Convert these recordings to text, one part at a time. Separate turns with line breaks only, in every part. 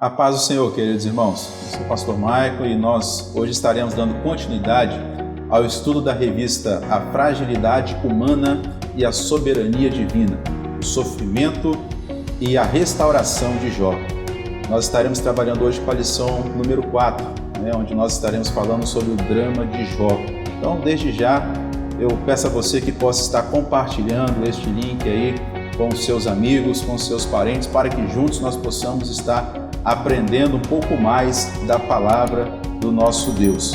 A paz do Senhor, queridos irmãos. Eu sou o pastor Michael e nós hoje estaremos dando continuidade ao estudo da revista A Fragilidade Humana e a Soberania Divina, o sofrimento e a restauração de Jó. Nós estaremos trabalhando hoje com a lição número 4, onde nós estaremos falando sobre o drama de Jó. Então, desde já, eu peço a você que possa estar compartilhando este link aí com os seus amigos, com os seus parentes, para que juntos nós possamos estar aprendendo um pouco mais da palavra do nosso Deus.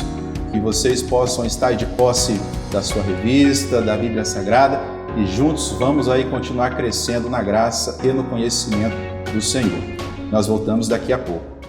Que vocês possam estar de posse da sua revista, da Bíblia Sagrada, e juntos vamos aí continuar crescendo na graça e no conhecimento do Senhor. Nós voltamos daqui a pouco.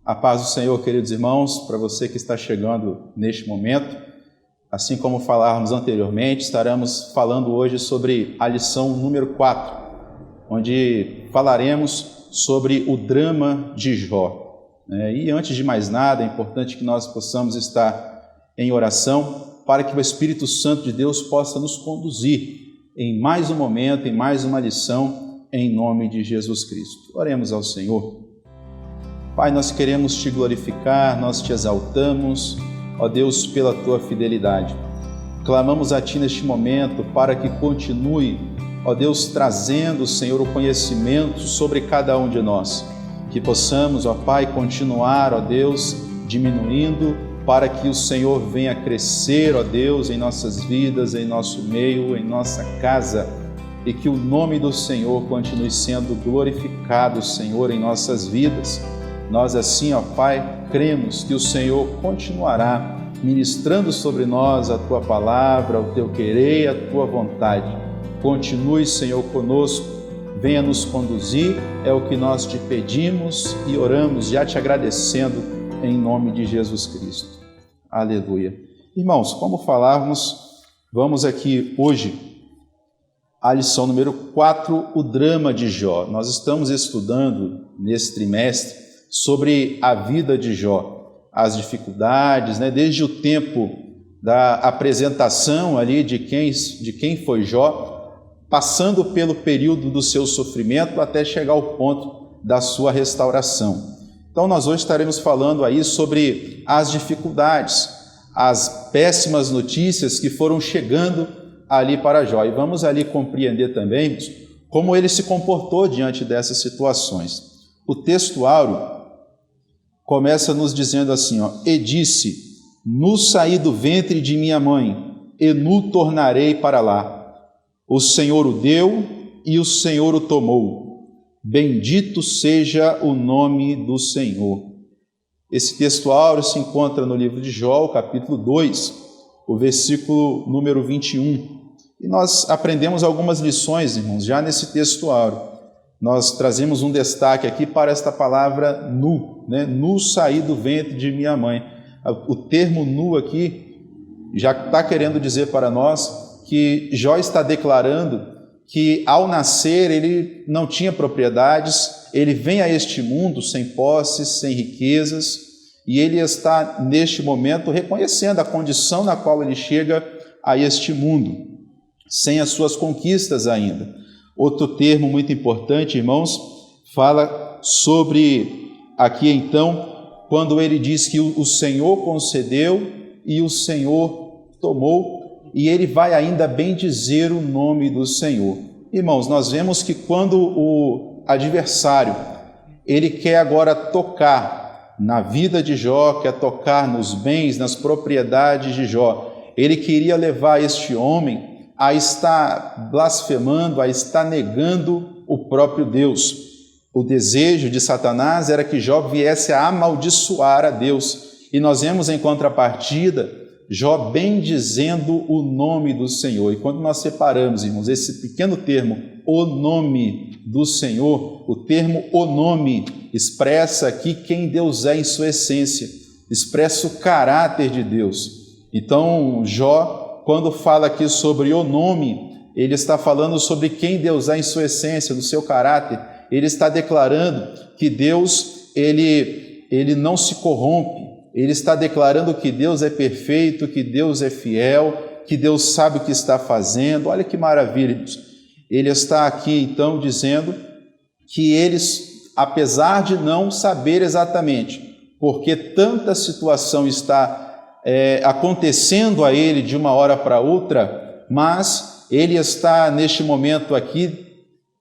A paz do Senhor, queridos irmãos, para você que está chegando neste momento, assim como falávamos anteriormente, estaremos falando hoje sobre a lição número 4, onde falaremos sobre o drama de Jó. E antes de mais nada, é importante que nós possamos estar em oração para que o Espírito Santo de Deus possa nos conduzir em mais um momento, em mais uma lição, em nome de Jesus Cristo. Oremos ao Senhor. Pai, nós queremos Te glorificar, nós Te exaltamos, ó Deus, pela Tua fidelidade. Clamamos a Ti neste momento para que continue, ó Deus, trazendo, Senhor, o conhecimento sobre cada um de nós. Que possamos, ó Pai, continuar, ó Deus, diminuindo para que o Senhor venha crescer, ó Deus, em nossas vidas, em nosso meio, em nossa casa. E que o nome do Senhor continue sendo glorificado, Senhor, em nossas vidas. Nós assim, ó Pai, cremos que o Senhor continuará ministrando sobre nós a Tua palavra, o Teu querer, a Tua vontade. Continue, Senhor, conosco, venha nos conduzir, é o que nós Te pedimos e oramos, já Te agradecendo, em nome de Jesus Cristo. Aleluia. Irmãos, como falávamos, vamos aqui hoje à lição número 4, o drama de Jó. Nós estamos estudando nesse trimestre sobre a vida de Jó, as dificuldades, desde o tempo da apresentação ali de quem foi Jó, passando pelo período do seu sofrimento até chegar ao ponto da sua restauração. Então nós hoje estaremos falando aí sobre as dificuldades, as péssimas notícias que foram chegando ali para Jó. E vamos ali compreender também como ele se comportou diante dessas situações. O texto áureo começa nos dizendo assim, e disse, nu saí do ventre de minha mãe, e nu tornarei para lá. O Senhor o deu e o Senhor o tomou. Bendito seja o nome do Senhor. Esse texto áureo se encontra no livro de Jó, capítulo 2, o versículo número 21. E nós aprendemos algumas lições, irmãos, já nesse texto áureo. Nós trazemos um destaque aqui para esta palavra nu, nu saí do ventre de minha mãe. O termo nu aqui já está querendo dizer para nós que Jó está declarando que ao nascer ele não tinha propriedades, ele vem a este mundo sem posses, sem riquezas, e ele está neste momento reconhecendo a condição na qual ele chega a este mundo, sem as suas conquistas ainda. Outro termo muito importante, irmãos, fala sobre aqui então, quando ele diz que o Senhor concedeu e o Senhor tomou, e ele vai ainda bendizer o nome do Senhor. Irmãos, nós vemos que quando o adversário, ele quer agora tocar na vida de Jó, quer tocar nos bens, nas propriedades de Jó, ele queria levar este homem a estar blasfemando, a estar negando o próprio Deus. O desejo de Satanás era que Jó viesse a amaldiçoar a Deus. E nós vemos em contrapartida, Jó bendizendo o nome do Senhor. E quando nós separamos, irmãos, esse pequeno termo, o nome do Senhor, o termo o nome expressa aqui quem Deus é em sua essência, expressa o caráter de Deus. Então, Jó, quando fala aqui sobre o nome, ele está falando sobre quem Deus é em sua essência, no seu caráter. Ele está declarando que Deus, ele não se corrompe. Ele está declarando que Deus é perfeito, que Deus é fiel, que Deus sabe o que está fazendo. Olha que maravilha, irmãos. Ele está aqui, então, dizendo que eles, apesar de não saber exatamente porque tanta situação está acontecendo a ele de uma hora para outra, mas ele está neste momento aqui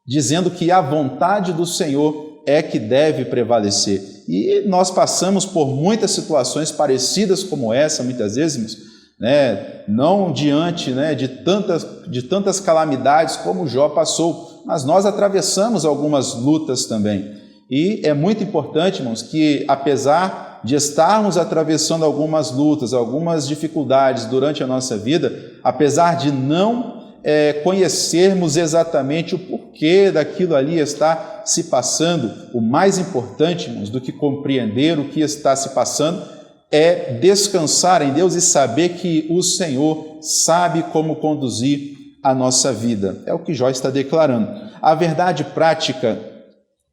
dizendo que a vontade do Senhor é que deve prevalecer. E nós passamos por muitas situações parecidas como essa, muitas vezes, não diante de tantas calamidades como Jó passou, mas nós atravessamos algumas lutas também. E é muito importante, irmãos, que apesar de estarmos atravessando algumas lutas, algumas dificuldades durante a nossa vida, apesar de não conhecermos exatamente o porquê daquilo ali está se passando, o mais importante, irmãos, do que compreender o que está se passando é descansar em Deus e saber que o Senhor sabe como conduzir a nossa vida. É o que Jó está declarando. A verdade prática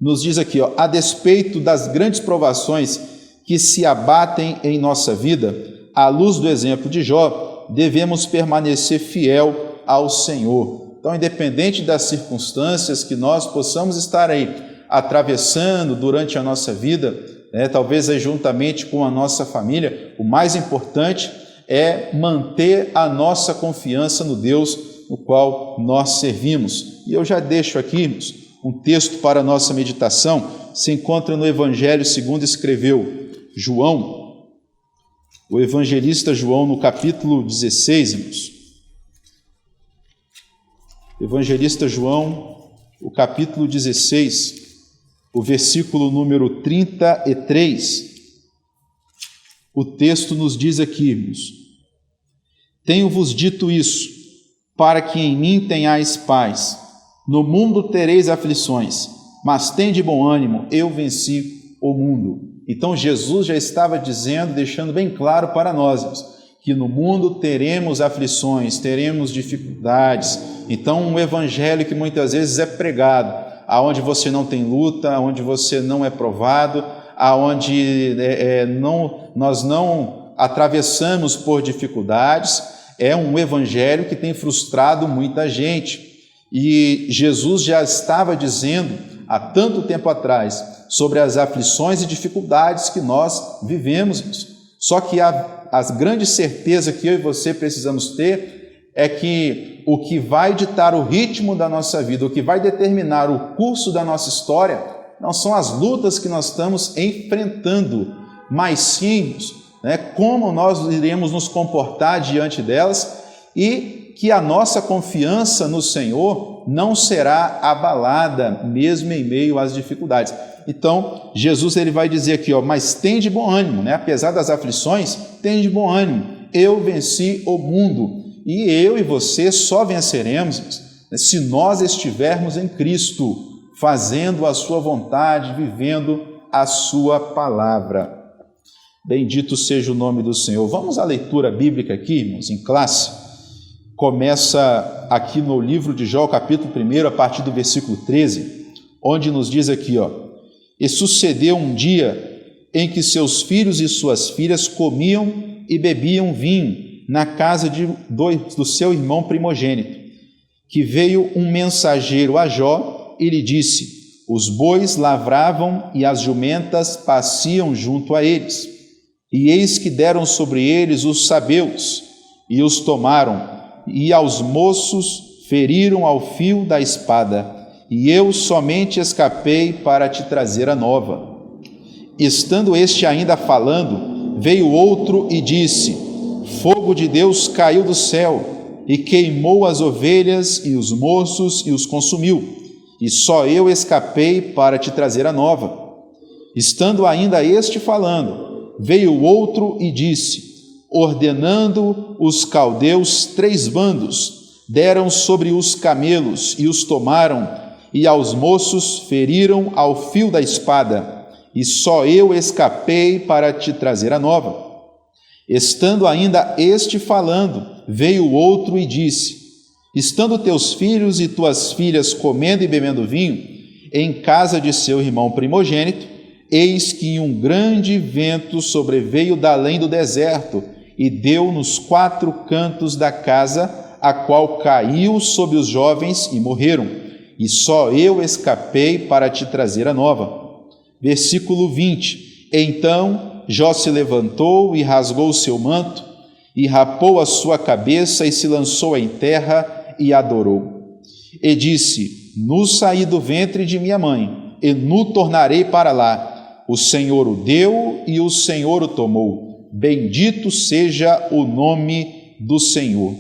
nos diz aqui, a despeito das grandes provações que se abatem em nossa vida, à luz do exemplo de Jó, devemos permanecer fiel ao Senhor. Então, independente das circunstâncias que nós possamos estar aí atravessando durante a nossa vida, talvez aí juntamente com a nossa família, o mais importante é manter a nossa confiança no Deus no qual nós servimos. E eu já deixo aqui um texto para a nossa meditação, se encontra no Evangelho segundo escreveu João, o evangelista João, no capítulo 16, irmãos. Evangelista João, o capítulo 16, o versículo número 33, o texto nos diz aqui, irmãos: tenho-vos dito isso, para que em mim tenhais paz. No mundo tereis aflições, mas tende bom ânimo, eu venci o mundo. Então Jesus já estava dizendo, deixando bem claro para nós, que no mundo teremos aflições, teremos dificuldades. Então um evangelho que muitas vezes é pregado, aonde você não tem luta, aonde você não é provado, aonde nós não atravessamos por dificuldades, é um evangelho que tem frustrado muita gente. E Jesus já estava dizendo há tanto tempo atrás sobre as aflições e dificuldades que nós vivemos. Só que a grande certeza que eu e você precisamos ter é que o que vai ditar o ritmo da nossa vida, o que vai determinar o curso da nossa história, não são as lutas que nós estamos enfrentando, mas sim como nós iremos nos comportar diante delas, e que a nossa confiança no Senhor não será abalada mesmo em meio às dificuldades. Então, Jesus ele vai dizer aqui, mas tende bom ânimo, apesar das aflições, tende bom ânimo, eu venci o mundo. E eu e você só venceremos se nós estivermos em Cristo, fazendo a sua vontade, vivendo a sua palavra. Bendito seja o nome do Senhor. Vamos à leitura bíblica aqui, irmãos, em classe. Começa aqui no livro de Jó, capítulo 1, a partir do versículo 13, onde nos diz aqui, e sucedeu um dia em que seus filhos e suas filhas comiam e bebiam vinho na casa do seu irmão primogênito, que veio um mensageiro a Jó e lhe disse: os bois lavravam e as jumentas paciam junto a eles, e eis que deram sobre eles os sabeus e os tomaram, e aos moços feriram ao fio da espada, e eu somente escapei para te trazer a nova. Estando este ainda falando, veio outro e disse: fogo de Deus caiu do céu, e queimou as ovelhas e os moços e os consumiu, e só eu escapei para te trazer a nova. Estando ainda este falando, veio outro e disse: ordenando os caldeus 3 bandos, deram sobre os camelos e os tomaram, e aos moços feriram ao fio da espada, e só eu escapei para te trazer a nova. Estando ainda este falando, veio outro e disse: estando teus filhos e tuas filhas comendo e bebendo vinho, em casa de seu irmão primogênito, eis que um grande vento sobreveio da além do deserto e deu nos 4 cantos da casa, a qual caiu sobre os jovens e morreram, e só eu escapei para te trazer a nova. Versículo 20. Então Jó se levantou e rasgou o seu manto, e rapou a sua cabeça e se lançou em terra e adorou. E disse: nu saí do ventre de minha mãe, e nu tornarei para lá. O Senhor o deu e o Senhor o tomou. Bendito seja o nome do Senhor.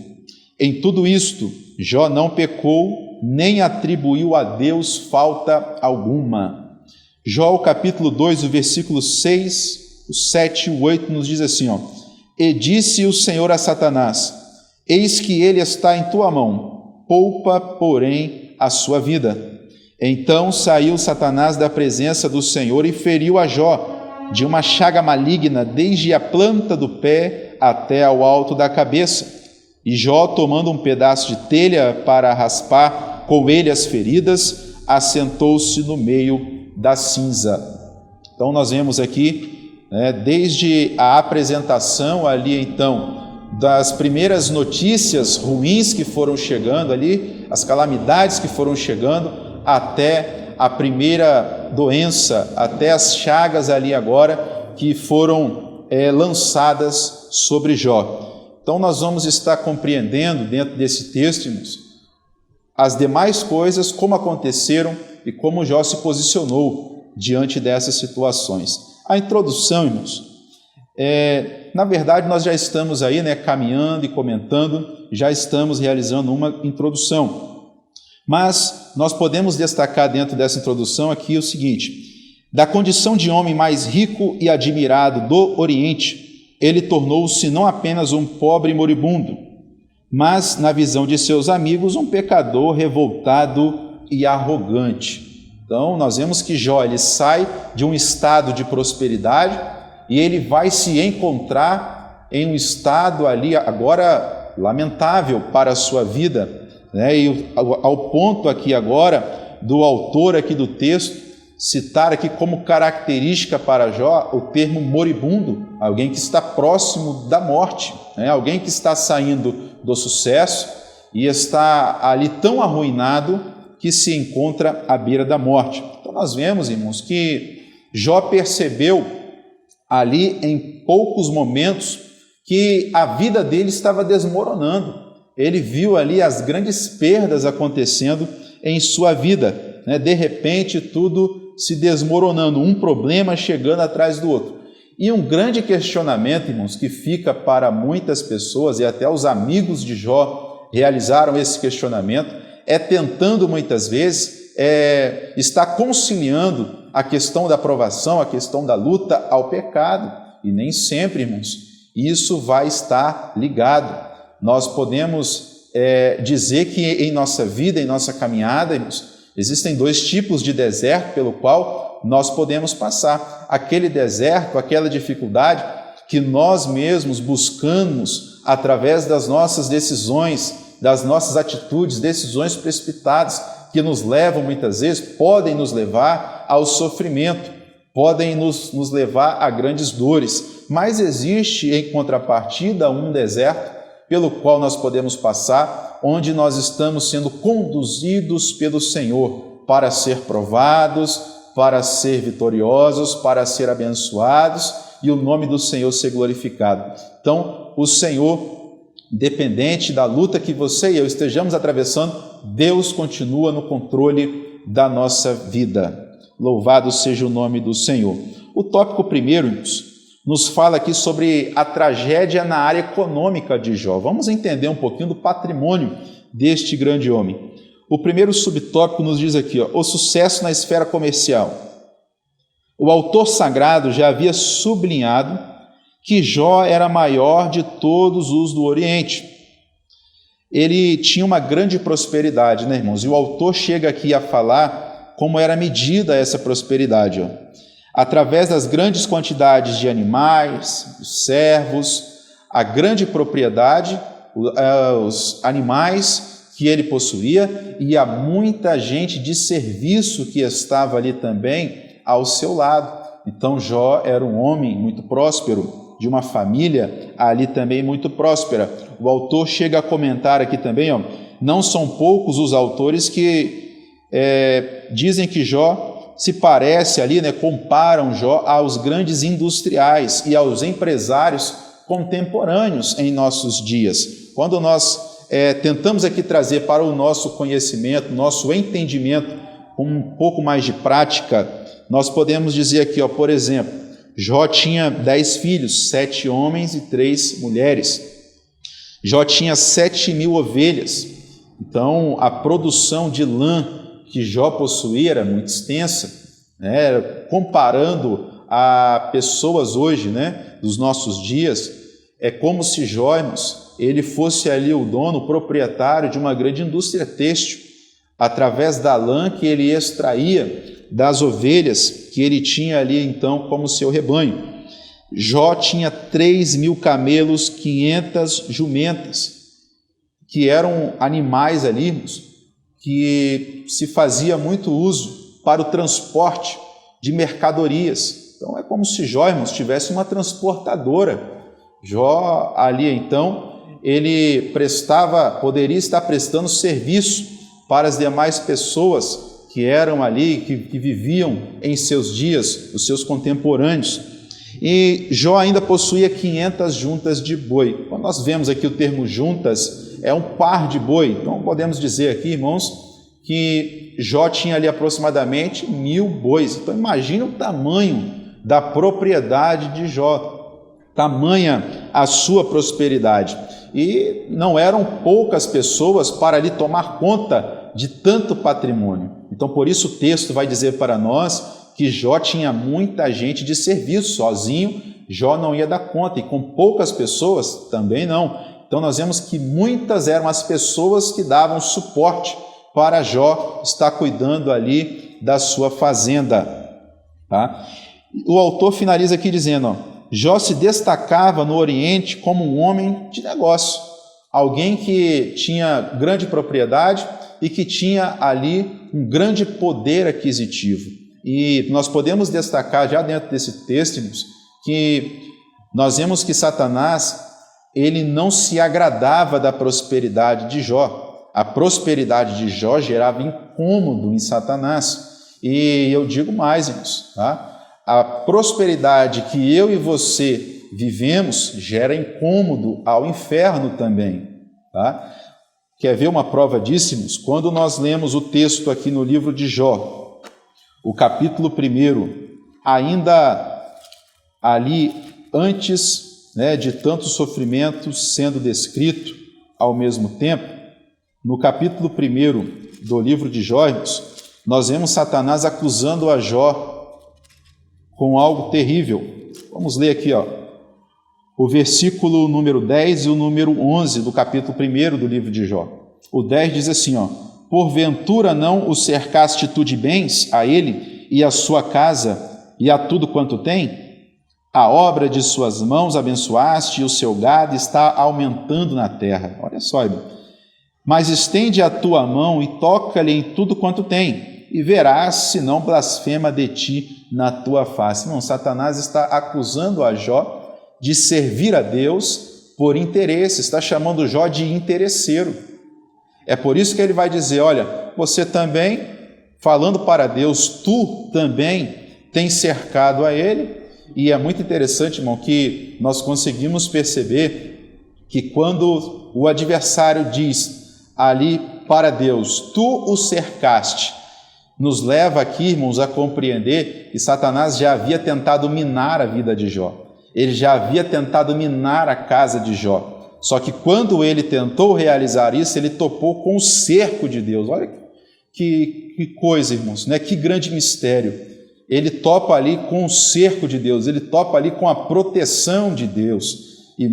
Em tudo isto, Jó não pecou, nem atribuiu a Deus falta alguma. Jó, capítulo 2, o versículo 6, o 7 e o 8 nos diz assim, E disse o Senhor a Satanás: eis que ele está em tua mão, poupa, porém, a sua vida. Então saiu Satanás da presença do Senhor e feriu a Jó de uma chaga maligna, desde a planta do pé até ao alto da cabeça. E Jó, tomando um pedaço de telha para raspar com ele as feridas, assentou-se no meio da cinza. Então nós vemos aqui, desde a apresentação ali então, das primeiras notícias ruins que foram chegando ali, as calamidades que foram chegando, até a primeira doença, até as chagas ali agora que foram lançadas sobre Jó. Então nós vamos estar compreendendo dentro desse texto, irmãos, as demais coisas, como aconteceram e como Jó se posicionou diante dessas situações. A introdução, irmãos, na verdade nós já estamos aí caminhando e comentando, já estamos realizando uma introdução. Mas nós podemos destacar dentro dessa introdução aqui o seguinte: da condição de homem mais rico e admirado do Oriente, ele tornou-se não apenas um pobre moribundo, mas, na visão de seus amigos, um pecador revoltado e arrogante. Então, nós vemos que Jó, ele sai de um estado de prosperidade e ele vai se encontrar em um estado ali agora lamentável para a sua vida, E ao ponto aqui agora do autor aqui do texto citar aqui como característica para Jó o termo moribundo, alguém que está próximo da morte, alguém que está saindo do sucesso e está ali tão arruinado que se encontra à beira da morte. Então nós vemos, irmãos, que Jó percebeu ali em poucos momentos que a vida dele estava desmoronando. Ele viu ali as grandes perdas acontecendo em sua vida, de repente tudo se desmoronando, um problema chegando atrás do outro. E um grande questionamento, irmãos, que fica para muitas pessoas, e até os amigos de Jó realizaram esse questionamento, tentando muitas vezes estar conciliando a questão da provação, a questão da luta ao pecado. E nem sempre, irmãos, isso vai estar ligado. Nós podemos dizer que em nossa vida, em nossa caminhada, irmãos, existem 2 tipos de deserto pelo qual nós podemos passar. Aquele deserto, aquela dificuldade que nós mesmos buscamos através das nossas decisões, das nossas atitudes, decisões precipitadas que nos levam muitas vezes, podem nos levar ao sofrimento, podem nos levar a grandes dores. Mas existe em contrapartida um deserto pelo qual nós podemos passar, onde nós estamos sendo conduzidos pelo Senhor para ser provados, para ser vitoriosos, para ser abençoados e o nome do Senhor ser glorificado. Então, o Senhor, independente da luta que você e eu estejamos atravessando, Deus continua no controle da nossa vida. Louvado seja o nome do Senhor. O tópico primeiro, nos fala aqui sobre a tragédia na área econômica de Jó. Vamos entender um pouquinho do patrimônio deste grande homem. O primeiro subtópico nos diz aqui, o sucesso na esfera comercial. O autor sagrado já havia sublinhado que Jó era maior de todos os do Oriente. Ele tinha uma grande prosperidade, irmãos? E o autor chega aqui a falar como era medida essa prosperidade, através das grandes quantidades de animais, servos, a grande propriedade, os animais que ele possuía e a muita gente de serviço que estava ali também ao seu lado. Então Jó era um homem muito próspero, de uma família ali também muito próspera. O autor chega a comentar aqui também, não são poucos os autores que dizem que Jó se parece ali, comparam Jó aos grandes industriais e aos empresários contemporâneos em nossos dias. Quando nós tentamos aqui trazer para o nosso conhecimento, nosso entendimento, um pouco mais de prática, nós podemos dizer aqui, por exemplo, Jó tinha 10 filhos, 7 homens e 3 mulheres. Jó tinha 7.000 ovelhas. Então, a produção de lã que Jó possuía era muito extensa, comparando a pessoas hoje, dos nossos dias, é como se Jó, ele fosse ali o dono, o proprietário de uma grande indústria têxtil, através da lã que ele extraía das ovelhas que ele tinha ali então como seu rebanho. Jó tinha 3.000 camelos, 500 jumentas, que eram animais ali que se fazia muito uso para o transporte de mercadorias. Então é como se Jó, tivesse uma transportadora. Jó ali então, ele poderia estar prestando serviço para as demais pessoas que eram ali, que viviam em seus dias, os seus contemporâneos. E Jó ainda possuía 500 juntas de boi. Quando nós vemos aqui o termo juntas, é um par de boi. Então podemos dizer aqui, irmãos, que Jó tinha ali aproximadamente 1.000 bois. Então imagina o tamanho da propriedade de Jó, tamanha a sua prosperidade. E não eram poucas pessoas para ali tomar conta de tanto patrimônio. Então, por isso o texto vai dizer para nós que Jó tinha muita gente de serviço. Sozinho, Jó não ia dar conta, e com poucas pessoas também não. Então, nós vemos que muitas eram as pessoas que davam suporte para Jó estar cuidando ali da sua fazenda. Tá? O autor finaliza aqui dizendo, Jó se destacava no Oriente como um homem de negócio, alguém que tinha grande propriedade e que tinha ali um grande poder aquisitivo. E nós podemos destacar já dentro desse texto que nós vemos que Satanás, ele não se agradava da prosperidade de Jó. A prosperidade de Jó gerava incômodo em Satanás. E eu digo mais, irmãos, tá? A prosperidade que eu e você vivemos gera incômodo ao inferno também, tá? Quer ver uma prova disso, irmãos? Quando nós lemos o texto aqui no livro de Jó, o capítulo 1, ainda ali antes de tantos sofrimentos sendo descrito ao mesmo tempo, no capítulo 1 do livro de Jó, irmãos, nós vemos Satanás acusando a Jó com algo terrível. Vamos ler aqui, o versículo número 10 e o número 11 do capítulo 1 do livro de Jó. O 10 diz assim, porventura não o cercaste tu de bens a ele e a sua casa e a tudo quanto tem? A obra de suas mãos abençoaste e o seu gado está aumentando na terra. Olha só, irmão. Mas estende a tua mão e toca-lhe em tudo quanto tem, e verás se não blasfema de ti na tua face. Não, Satanás está acusando a Jó de servir a Deus por interesse, está chamando Jó de interesseiro. É por isso que ele vai dizer, olha, você também, falando para Deus, tu também tens cercado a ele. E é muito interessante, irmão, que nós conseguimos perceber que quando o adversário diz ali para Deus, tu o cercaste, nos leva aqui, irmãos, a compreender que Satanás já havia tentado minar a vida de Jó. Ele já havia tentado minar a casa de Jó. Só que quando ele tentou realizar isso, ele topou com o cerco de Deus. Olha que coisa, irmãos, né? Que grande mistério. Ele topa ali com o cerco de Deus, ele topa ali com a proteção de Deus. E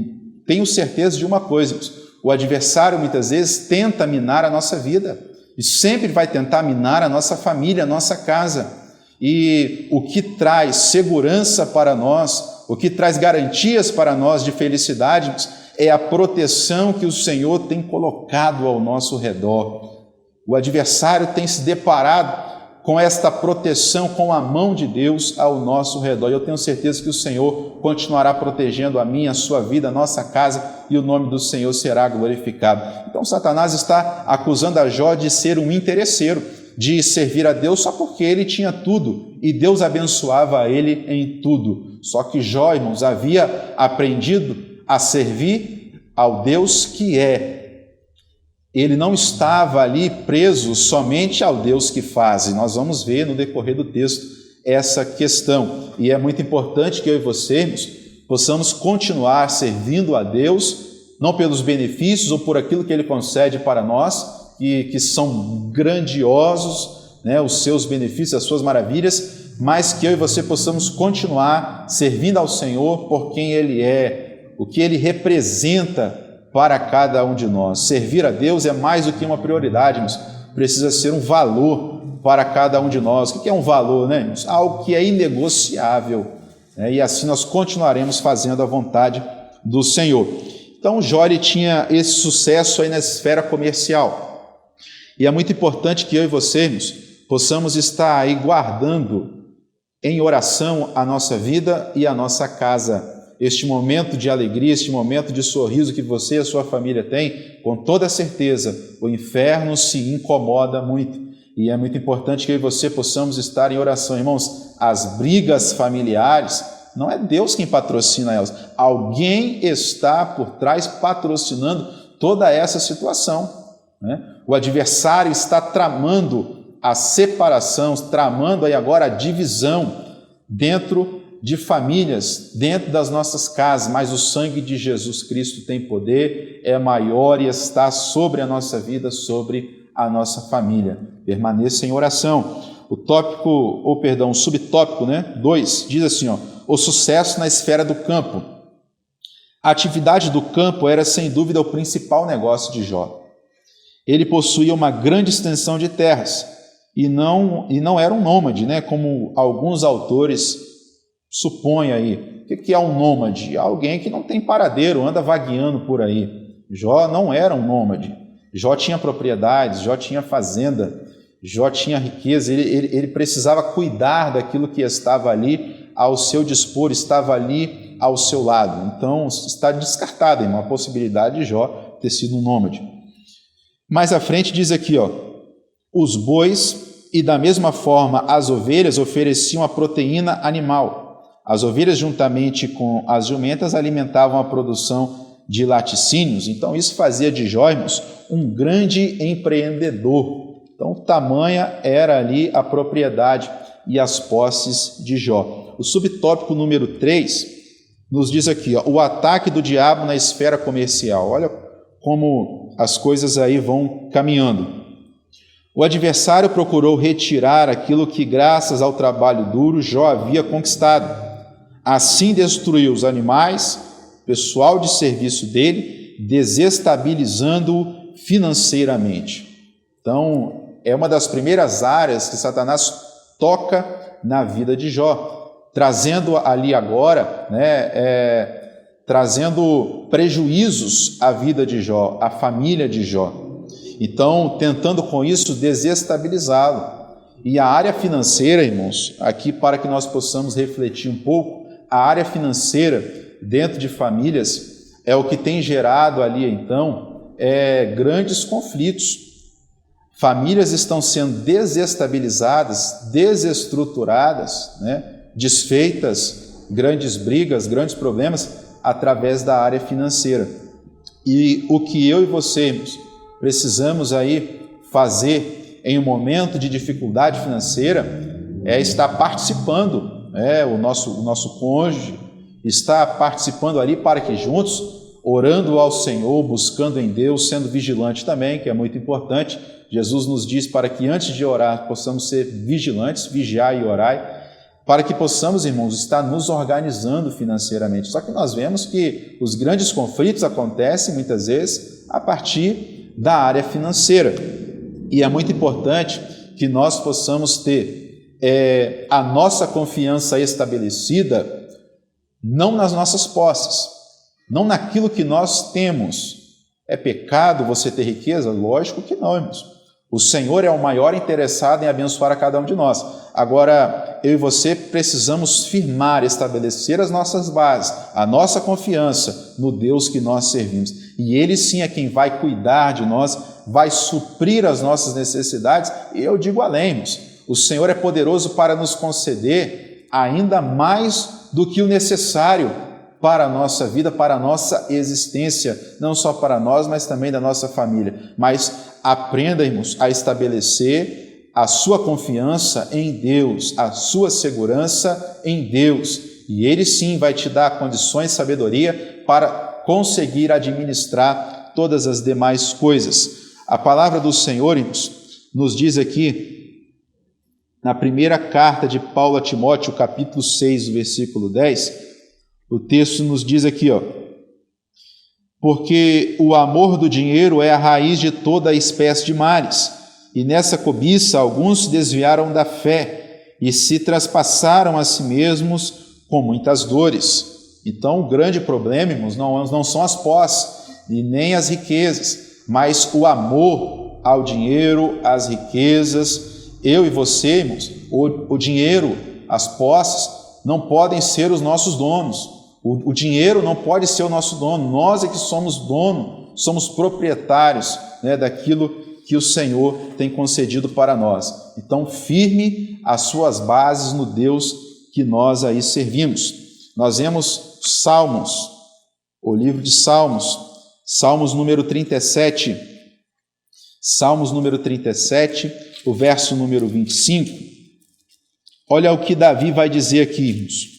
tenho certeza de uma coisa, irmãos, o adversário muitas vezes tenta minar a nossa vida. E sempre vai tentar minar a nossa família, a nossa casa. E o que traz segurança para nós, o que traz garantias para nós de felicidade é a proteção que o Senhor tem colocado ao nosso redor. O adversário tem se deparado com esta proteção, com a mão de Deus ao nosso redor. Eu tenho certeza que o Senhor continuará protegendo a minha, a sua vida, a nossa casa, e o nome do Senhor será glorificado. Então Satanás está acusando a Jó de ser um interesseiro, de servir a Deus só porque ele tinha tudo e Deus abençoava ele em tudo. Só que Jó, irmãos, havia aprendido a servir ao Deus que é. Ele não estava ali preso somente ao Deus que faz. E nós vamos ver no decorrer do texto essa questão. E é muito importante que eu e você possamos continuar servindo a Deus, não pelos benefícios ou por aquilo que Ele concede para nós, que são grandiosos, né, os seus benefícios, as suas maravilhas, mas que eu e você possamos continuar servindo ao Senhor por quem Ele é, o que Ele representa para cada um de nós. Servir a Deus é mais do que uma prioridade, mas precisa ser um valor para cada um de nós. O que é um valor, né? Algo que é inegociável, né? E assim nós continuaremos fazendo a vontade do Senhor. Então Jó tinha esse sucesso aí na esfera comercial. E é muito importante que eu e você possamos estar aí guardando em oração a nossa vida e a nossa casa. Este momento de alegria, este momento de sorriso que você e a sua família têm, com toda certeza, o inferno se incomoda muito. E é muito importante que eu e você possamos estar em oração. Irmãos, as brigas familiares, não é Deus quem patrocina elas. Alguém está por trás patrocinando toda essa situação, né? O adversário está tramando a separação, tramando aí agora a divisão dentro de famílias, dentro das nossas casas, mas o sangue de Jesus Cristo tem poder, é maior e está sobre a nossa vida, sobre a nossa família. Permaneça em oração. O subtópico, 2, diz assim, o sucesso na esfera do campo. A atividade do campo era sem dúvida o principal negócio de Jó. Ele possuía uma grande extensão de terras e não era um nômade, como alguns autores supõe aí. O que é um nômade? Alguém que não tem paradeiro, anda vagueando por aí. Jó não era um nômade. Jó tinha propriedades, Jó tinha fazenda, Jó tinha riqueza, ele precisava cuidar daquilo que estava ali ao seu dispor, estava ali ao seu lado. Então está descartada uma possibilidade de Jó ter sido um nômade. Mais à frente diz aqui, os bois e da mesma forma as ovelhas ofereciam a proteína animal. As ovelhas, juntamente com as jumentas, alimentavam a produção de laticínios. Então, isso fazia de Jó, irmãos, um grande empreendedor. Então, tamanha era ali a propriedade e as posses de Jó. O subtópico número 3 nos diz aqui, o ataque do diabo na esfera comercial. Olha como as coisas aí vão caminhando. O adversário procurou retirar aquilo que, graças ao trabalho duro, Jó havia conquistado. Assim destruiu os animais, pessoal de serviço dele, desestabilizando-o financeiramente. Então, é uma das primeiras áreas que Satanás toca na vida de Jó, trazendo ali agora, trazendo prejuízos à vida de Jó, à família de Jó. Então, tentando com isso desestabilizá-lo. E a área financeira, irmãos, aqui para que nós possamos refletir um pouco, a área financeira dentro de famílias é o que tem gerado ali, então, grandes conflitos. Famílias estão sendo desestabilizadas, desestruturadas, desfeitas, grandes brigas, grandes problemas através da área financeira. E o que eu e você precisamos aí fazer em um momento de dificuldade financeira é estar participando, o nosso cônjuge está participando ali para que juntos, orando ao Senhor, buscando em Deus, sendo vigilante também, que é muito importante. Jesus nos diz para que antes de orar possamos ser vigilantes, vigiai e orai, para que possamos, irmãos, estar nos organizando financeiramente. Só que nós vemos que os grandes conflitos acontecem muitas vezes a partir da área financeira. E é muito importante que nós possamos ter a nossa confiança estabelecida não nas nossas posses, não naquilo que nós temos. É pecado você ter riqueza? Lógico que não, irmãos. O Senhor é o maior interessado em abençoar a cada um de nós. Agora, eu e você precisamos firmar, estabelecer as nossas bases, a nossa confiança no Deus que nós servimos. E Ele sim é quem vai cuidar de nós, vai suprir as nossas necessidades. E eu digo além, irmãos, o Senhor é poderoso para nos conceder ainda mais do que o necessário para a nossa vida, para a nossa existência, não só para nós, mas também da nossa família. Mas aprenda, irmãos, a estabelecer a sua confiança em Deus, a sua segurança em Deus, e Ele sim vai te dar condições, sabedoria para conseguir administrar todas as demais coisas. A palavra do Senhor, irmãos, nos diz aqui, na primeira carta de Paulo a Timóteo, capítulo 6, versículo 10, o texto nos diz aqui, porque o amor do dinheiro é a raiz de toda a espécie de males, e nessa cobiça alguns se desviaram da fé e se traspassaram a si mesmos com muitas dores. Então, o grande problema, irmãos, não são as posses e nem as riquezas, mas o amor ao dinheiro, às riquezas. Eu e você, irmãos, o dinheiro, as posses, não podem ser os nossos donos. O dinheiro não pode ser o nosso dono, nós é que somos dono, somos proprietários, daquilo que o Senhor tem concedido para nós. Então, firme as suas bases no Deus que nós aí servimos. Nós vemos Salmos, o livro de Salmos, Salmos número 37, Salmos número 37, o verso número 25. Olha o que Davi vai dizer aqui, irmãos.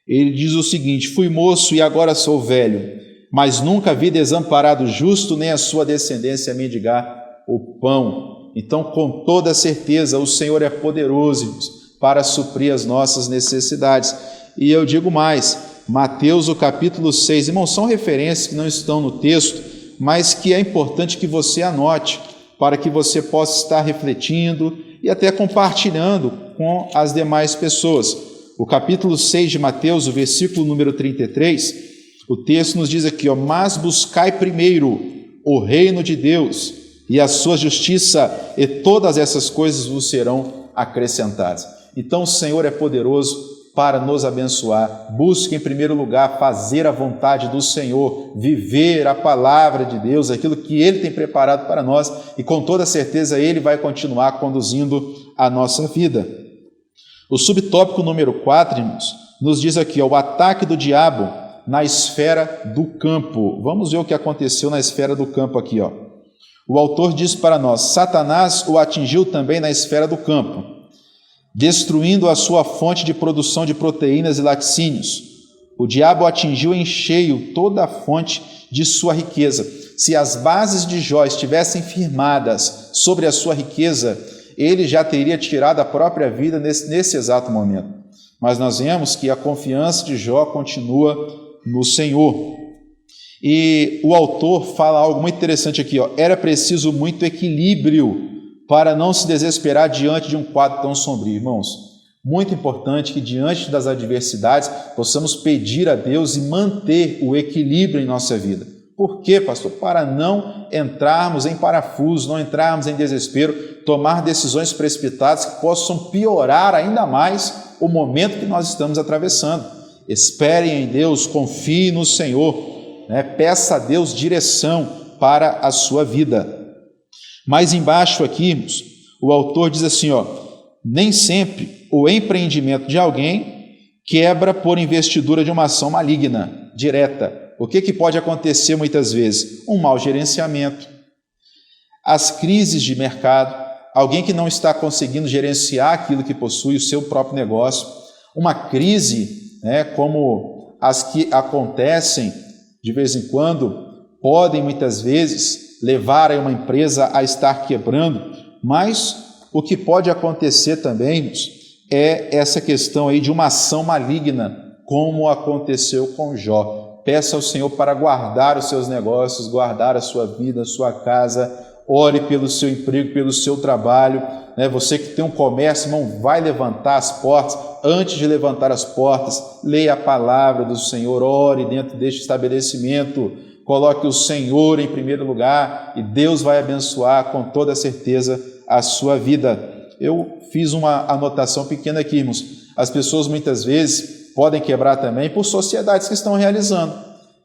Ele diz o seguinte: fui moço e agora sou velho, mas nunca vi desamparado o justo, nem a sua descendência mendigar o pão. Então, com toda certeza, o Senhor é poderoso, irmãos, para suprir as nossas necessidades. E eu digo mais, Mateus, o capítulo 6, irmãos, são referências que não estão no texto, mas que é importante que você anote, para que você possa estar refletindo e até compartilhando com as demais pessoas. O capítulo 6 de Mateus, o versículo número 33, o texto nos diz aqui, mas buscai primeiro o reino de Deus e a sua justiça, e todas essas coisas vos serão acrescentadas. Então o Senhor é poderoso para nos abençoar. Busque em primeiro lugar fazer a vontade do Senhor, viver a palavra de Deus, aquilo que Ele tem preparado para nós, e com toda certeza Ele vai continuar conduzindo a nossa vida. O subtópico número 4, irmãos, nos diz aqui, o ataque do diabo na esfera do campo. Vamos ver o que aconteceu na esfera do campo aqui. O autor diz para nós, Satanás o atingiu também na esfera do campo, destruindo a sua fonte de produção de proteínas e laticínios. O diabo atingiu em cheio toda a fonte de sua riqueza. Se as bases de Jó estivessem firmadas sobre a sua riqueza, ele já teria tirado a própria vida nesse exato momento. Mas nós vemos que a confiança de Jó continua no Senhor. E o autor fala algo muito interessante aqui, era preciso muito equilíbrio para não se desesperar diante de um quadro tão sombrio. Irmãos, muito importante que diante das adversidades possamos pedir a Deus e manter o equilíbrio em nossa vida. Por quê, pastor? Para não entrarmos em parafuso, não entrarmos em desespero, tomar decisões precipitadas que possam piorar ainda mais o momento que nós estamos atravessando. Espere em Deus, confie no Senhor, peça a Deus direção para a sua vida. Mais embaixo aqui, o autor diz assim, nem sempre o empreendimento de alguém quebra por investidura de uma ação maligna, direta. O que pode acontecer muitas vezes? Um mau gerenciamento, as crises de mercado, alguém que não está conseguindo gerenciar aquilo que possui, o seu próprio negócio, uma crise, como as que acontecem de vez em quando, podem muitas vezes levar a uma empresa a estar quebrando, mas o que pode acontecer também é essa questão aí de uma ação maligna, como aconteceu com Jó. Peça ao Senhor para guardar os seus negócios, guardar a sua vida, a sua casa, ore pelo seu emprego, pelo seu trabalho, né? Você que tem um comércio, irmão, vai levantar as portas. Antes de levantar as portas, leia a palavra do Senhor, ore dentro deste estabelecimento, coloque o Senhor em primeiro lugar e Deus vai abençoar com toda certeza a sua vida. Eu fiz uma anotação pequena aqui, irmãos. As pessoas muitas vezes podem quebrar também por sociedades que estão realizando.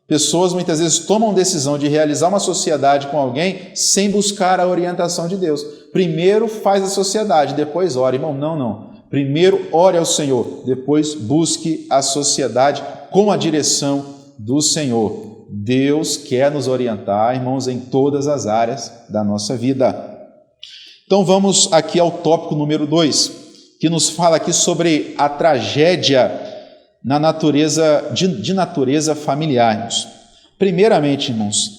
Pessoas muitas vezes tomam decisão de realizar uma sociedade com alguém sem buscar a orientação de Deus. Primeiro faz a sociedade, depois ore. Irmão, não. Primeiro ore ao Senhor, depois busque a sociedade com a direção do Senhor. Deus quer nos orientar, irmãos, em todas as áreas da nossa vida. Então vamos aqui ao tópico número 2, que nos fala aqui sobre a tragédia na natureza, de natureza familiar. Irmãos. Primeiramente, irmãos,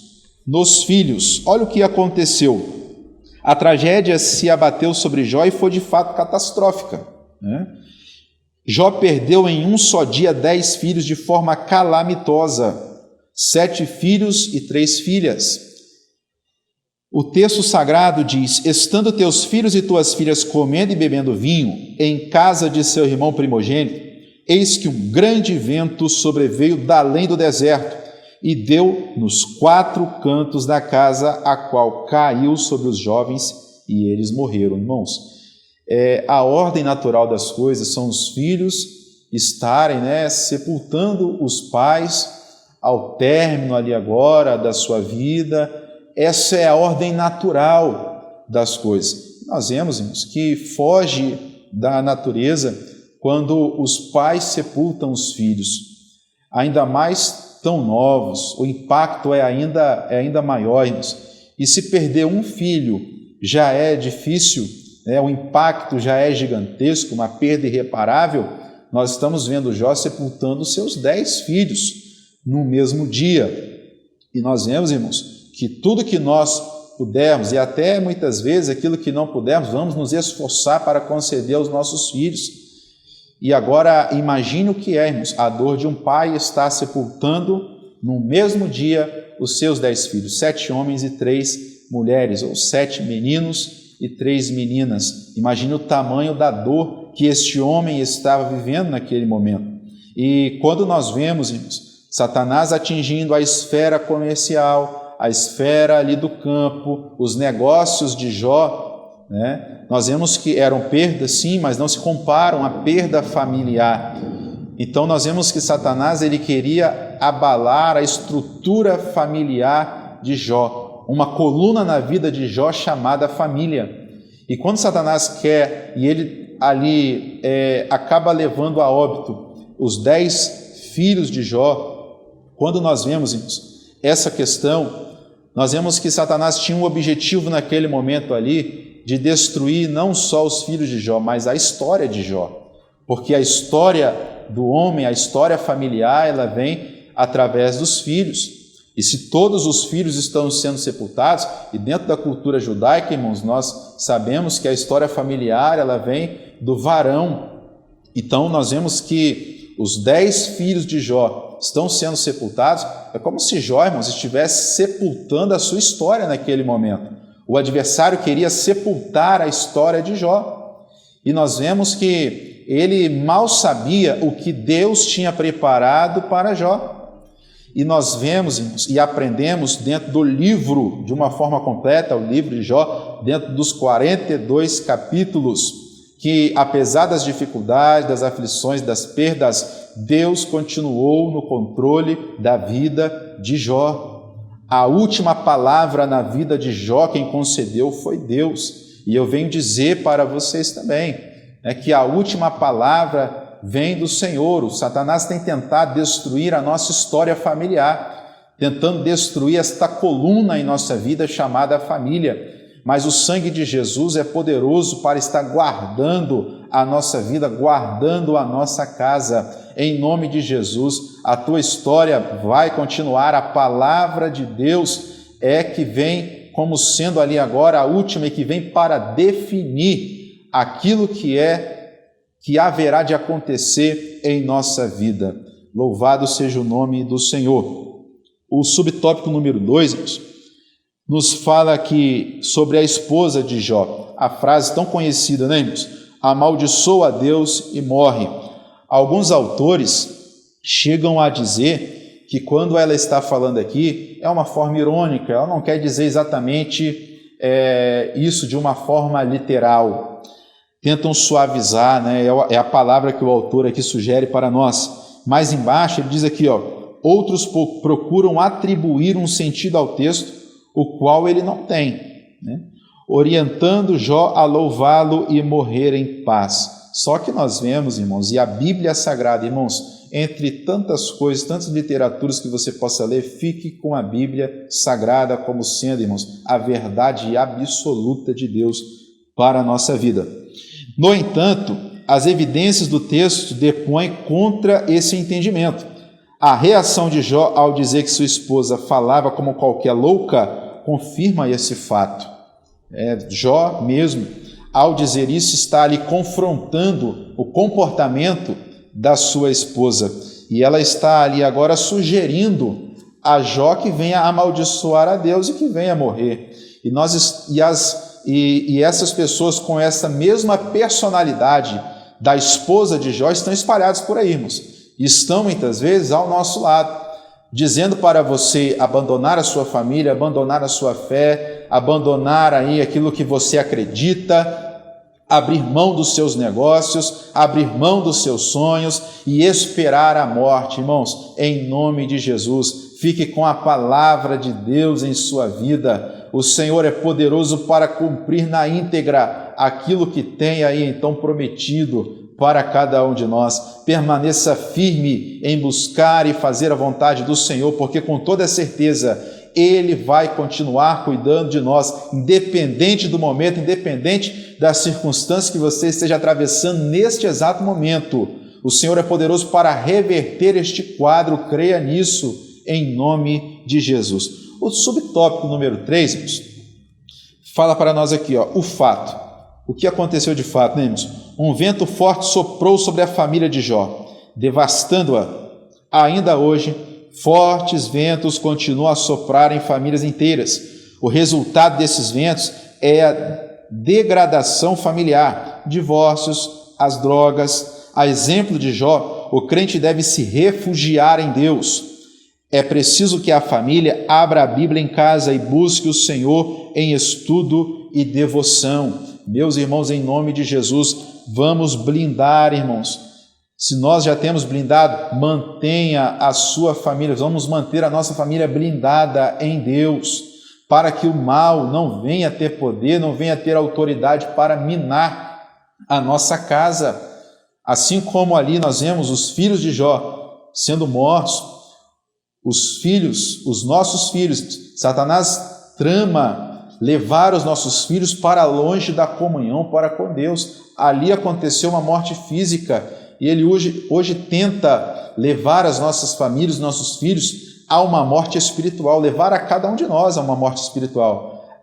nos filhos, olha o que aconteceu. A tragédia se abateu sobre Jó e foi de fato catastrófica, né? Jó perdeu em um só dia 10 filhos de forma calamitosa, 7 filhos e 3 filhas. O texto sagrado diz: estando teus filhos e tuas filhas comendo e bebendo vinho em casa de seu irmão primogênito, eis que um grande vento sobreveio da além do deserto e deu nos 4 cantos da casa, a qual caiu sobre os jovens e eles morreram. Irmãos, a ordem natural das coisas são os filhos estarem, sepultando os pais ao término ali agora da sua vida. Essa é a ordem natural das coisas. Nós vemos, irmãos, que foge da natureza quando os pais sepultam os filhos, ainda mais tão novos, o impacto é ainda maior, irmãos. E se perder um filho já é difícil, o impacto já é gigantesco, uma perda irreparável. Nós estamos vendo Jó sepultando seus 10 filhos no mesmo dia. E nós vemos, irmãos, que tudo que nós pudermos, e até muitas vezes aquilo que não pudermos, vamos nos esforçar para conceder aos nossos filhos. E agora imagine o que é, irmãos, a dor de um pai estar sepultando no mesmo dia os seus 10 filhos, 7 homens e 3 mulheres, ou 7 meninos e 3 meninas. Imagine o tamanho da dor que este homem estava vivendo naquele momento. E quando nós vemos, irmãos, Satanás atingindo a esfera comercial, a esfera ali do campo, os negócios de Jó, nós vemos que eram perdas, sim, mas não se comparam à perda familiar. Então nós vemos que Satanás ele queria abalar a estrutura familiar de Jó, uma coluna na vida de Jó chamada família. E quando Satanás quer, e ele ali acaba levando a óbito os 10 filhos de Jó, quando nós vemos, irmãos, essa questão, nós vemos que Satanás tinha um objetivo naquele momento ali de destruir não só os filhos de Jó, mas a história de Jó. Porque a história do homem, a história familiar, ela vem através dos filhos. E se todos os filhos estão sendo sepultados, e dentro da cultura judaica, irmãos, nós sabemos que a história familiar, ela vem do varão. Então nós vemos que os 10 filhos de Jó estão sendo sepultados, é como se Jó, irmãos, estivesse sepultando a sua história naquele momento. O adversário queria sepultar a história de Jó. E nós vemos que ele mal sabia o que Deus tinha preparado para Jó. E nós vemos, irmãos, e aprendemos dentro do livro, de uma forma completa, o livro de Jó, dentro dos 42 capítulos, que apesar das dificuldades, das aflições, das perdas, Deus continuou no controle da vida de Jó. A última palavra na vida de Jó, quem concedeu foi Deus. E eu venho dizer para vocês também, que a última palavra vem do Senhor. O Satanás tem tentado destruir a nossa história familiar, tentando destruir esta coluna em nossa vida chamada família. Mas o sangue de Jesus é poderoso para estar guardando a nossa vida, guardando a nossa casa. Em nome de Jesus, a tua história vai continuar. A palavra de Deus é que vem como sendo ali agora a última e que vem para definir aquilo que haverá de acontecer em nossa vida. Louvado seja o nome do Senhor. O subtópico número 2, nos fala aqui sobre a esposa de Jó. a frase tão conhecida, né, irmãos? Amaldiçoa a Deus e morre. Alguns autores chegam a dizer que quando ela está falando aqui, é uma forma irônica, ela não quer dizer exatamente isso de uma forma literal. Tentam suavizar, né? É a palavra que o autor aqui sugere para nós. Mais embaixo ele diz aqui, outros procuram atribuir um sentido ao texto, o qual ele não tem, né? Orientando Jó a louvá-lo e morrer em paz. Só que nós vemos, irmãos, e a Bíblia Sagrada, irmãos, entre tantas coisas, tantas literaturas que você possa ler, fique com a Bíblia Sagrada como sendo, irmãos, a verdade absoluta de Deus para a nossa vida. No entanto, as evidências do texto depõem contra esse entendimento. A reação de Jó ao dizer que sua esposa falava como qualquer louca confirma esse fato. Jó mesmo, ao dizer isso, está ali confrontando o comportamento da sua esposa. E ela está ali agora sugerindo a Jó que venha amaldiçoar a Deus e que venha morrer. E essas pessoas com essa mesma personalidade da esposa de Jó estão espalhadas por aí, irmãos. Estão muitas vezes ao nosso lado, dizendo para você abandonar a sua família, abandonar a sua fé, abandonar aí aquilo que você acredita, abrir mão dos seus negócios, abrir mão dos seus sonhos e esperar a morte. Irmãos, em nome de Jesus, fique com a palavra de Deus em sua vida. O Senhor é poderoso para cumprir na íntegra aquilo que tem aí então prometido para cada um de nós. Permaneça firme em buscar e fazer a vontade do Senhor, porque com toda certeza Ele vai continuar cuidando de nós, independente do momento, independente das circunstâncias que você esteja atravessando neste exato momento. O Senhor é poderoso para reverter este quadro, creia nisso, em nome de Jesus. O subtópico número 3, fala para nós aqui, o fato. O que aconteceu de fato, né, irmãos? Um vento forte soprou sobre a família de Jó, devastando-a. Ainda hoje, fortes ventos continuam a soprar em famílias inteiras. O resultado desses ventos é a degradação familiar, divórcios, as drogas. A exemplo de Jó, o crente deve se refugiar em Deus. É preciso que a família abra a Bíblia em casa e busque o Senhor em estudo e devoção. Meus irmãos, em nome de Jesus, vamos blindar, irmãos. Se nós já temos blindado, mantenha a sua família, vamos manter a nossa família blindada em Deus, para que o mal não venha ter poder, não venha ter autoridade para minar a nossa casa. Assim como ali nós vemos os filhos de Jó sendo mortos, os nossos filhos, Satanás trama levar os nossos filhos para longe da comunhão para com Deus. Ali aconteceu uma morte física e ele hoje tenta levar as nossas famílias, nossos filhos, a uma morte espiritual, levar a cada um de nós a uma morte espiritual,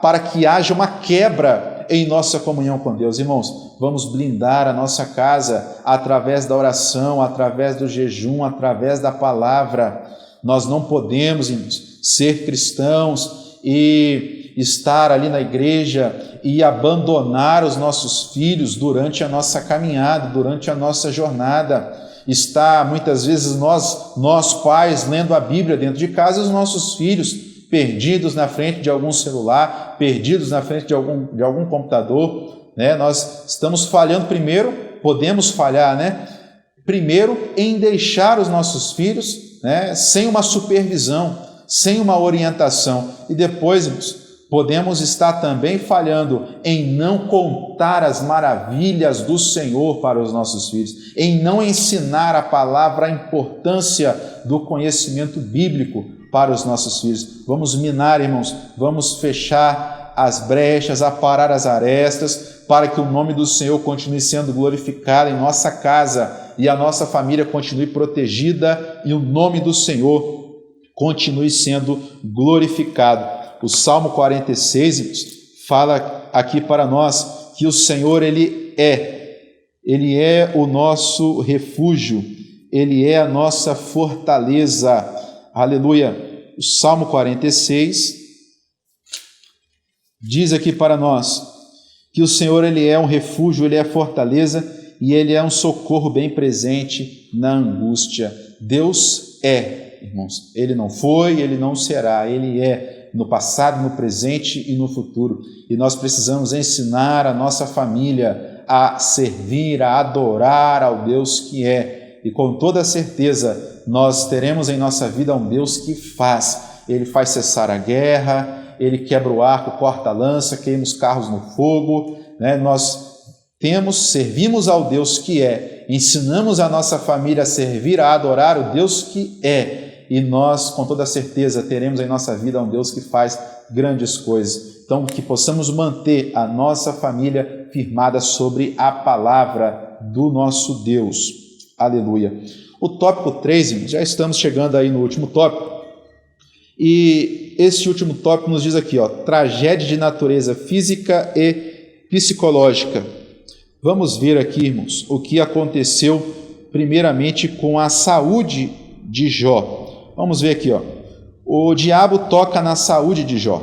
para que haja uma quebra em nossa comunhão com Deus. Irmãos, vamos blindar a nossa casa através da oração, através do jejum, através da palavra. Nós não podemos, irmãos, ser cristãos e estar ali na igreja e abandonar os nossos filhos durante a nossa caminhada, durante a nossa jornada. Está muitas vezes nós pais lendo a Bíblia dentro de casa e os nossos filhos perdidos na frente de algum celular, perdidos na frente de algum computador, né? Nós estamos falhando primeiro, podemos falhar, né? Primeiro em deixar os nossos filhos, né, sem uma supervisão, sem uma orientação, e depois podemos estar também falhando em não contar as maravilhas do Senhor para os nossos filhos, em não ensinar a palavra, a importância do conhecimento bíblico para os nossos filhos. Vamos minar, irmãos, vamos fechar as brechas, aparar as arestas, para que o nome do Senhor continue sendo glorificado em nossa casa e a nossa família continue protegida e o nome do Senhor continue sendo glorificado. O Salmo 46 fala aqui para nós que o Senhor, Ele é o nosso refúgio, Ele é a nossa fortaleza. Aleluia! O Salmo 46 diz aqui para nós que o Senhor ele é um refúgio, ele é fortaleza e ele é um socorro bem presente na angústia. Deus é, irmãos, ele não foi, ele não será, ele é no passado, no presente e no futuro. E nós precisamos ensinar a nossa família a servir, a adorar ao Deus que é. E com toda certeza nós teremos em nossa vida um Deus que faz. Ele faz cessar a guerra, ele quebra o arco, corta a lança, queima os carros no fogo, né? Nós servimos ao Deus que é, ensinamos a nossa família a servir, a adorar o Deus que é, e nós, com toda certeza, teremos em nossa vida um Deus que faz grandes coisas. Então, que possamos manter a nossa família firmada sobre a palavra do nosso Deus. Aleluia. O tópico 3, já estamos chegando aí no último tópico, e esse último tópico nos diz aqui, tragédia de natureza física e psicológica. Vamos ver aqui, irmãos, o que aconteceu primeiramente com a saúde de Jó. Vamos ver aqui, o diabo toca na saúde de Jó.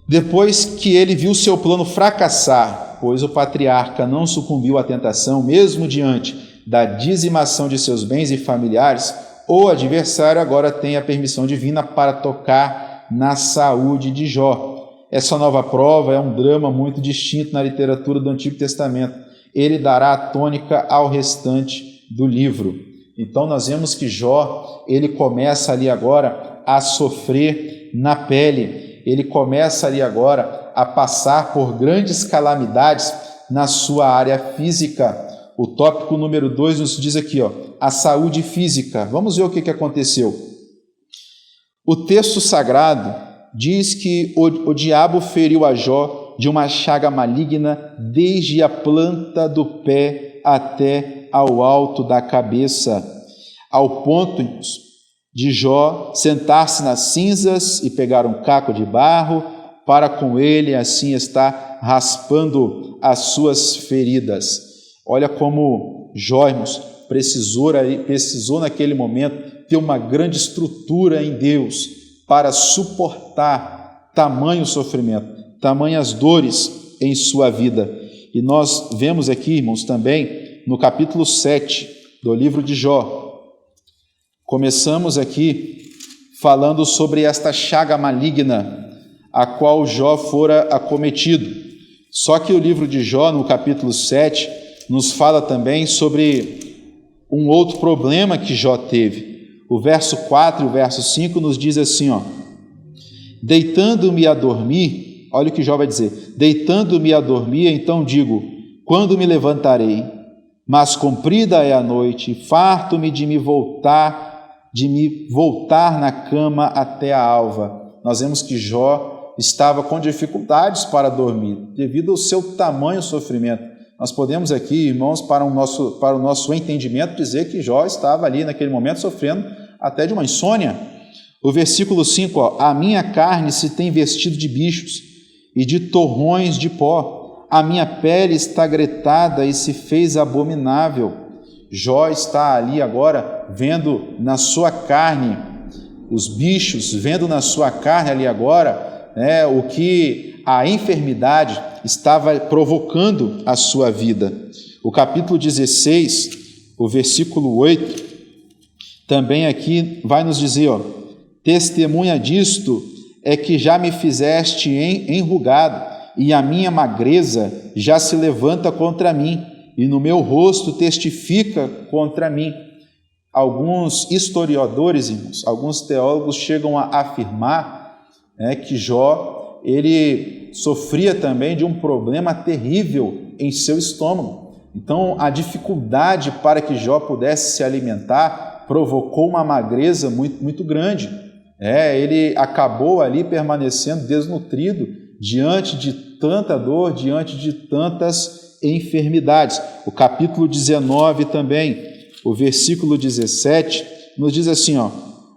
Depois que ele viu seu plano fracassar, pois o patriarca não sucumbiu à tentação, mesmo diante da dizimação de seus bens e familiares, o adversário agora tem a permissão divina para tocar na saúde de Jó. Essa nova prova é um drama muito distinto na literatura do Antigo Testamento. Ele dará a tônica ao restante do livro. Então nós vemos que Jó, ele começa ali agora a sofrer na pele, ele começa ali agora a passar por grandes calamidades na sua área física. O tópico número 2 nos diz aqui, a saúde física. Vamos ver o que aconteceu. O texto sagrado diz que o diabo feriu a Jó de uma chaga maligna desde a planta do pé até ao alto da cabeça, ao ponto de Jó sentar-se nas cinzas e pegar um caco de barro para com ele assim estar raspando as suas feridas. Olha como Jó, irmãos, precisou naquele momento ter uma grande estrutura em Deus para suportar tamanho sofrimento, tamanhas dores em sua vida. E nós vemos aqui, irmãos, também no capítulo 7 do livro de Jó. Começamos aqui falando sobre esta chaga maligna a qual Jó fora acometido. Só que o livro de Jó, no capítulo 7, nos fala também sobre um outro problema que Jó teve. O verso 4 e o verso 5 nos diz assim, deitando-me a dormir, olha o que Jó vai dizer, deitando-me a dormir, então digo, quando me levantarei? Mas comprida é a noite, farto-me de me voltar na cama até a alva. Nós vemos que Jó estava com dificuldades para dormir, devido ao seu tamanho sofrimento. Nós podemos aqui, irmãos, para o nosso entendimento, dizer que Jó estava ali naquele momento sofrendo até de uma insônia. O versículo 5, a minha carne se tem vestido de bichos e de torrões de pó, a minha pele está gretada e se fez abominável. Jó está ali agora vendo na sua carne os bichos, vendo na sua carne ali agora o que a enfermidade estava provocando a sua vida. O capítulo 16, o versículo 8, também aqui vai nos dizer, testemunha disto é que já me fizeste enrugado, e a minha magreza já se levanta contra mim, e no meu rosto testifica contra mim. Alguns historiadores, irmãos, alguns teólogos chegam a afirmar que Jó, ele sofria também de um problema terrível em seu estômago. Então, a dificuldade para que Jó pudesse se alimentar provocou uma magreza muito, muito grande. Ele acabou ali permanecendo desnutrido diante de tanta dor, diante de tantas enfermidades. O capítulo 19 também, o versículo 17, nos diz assim,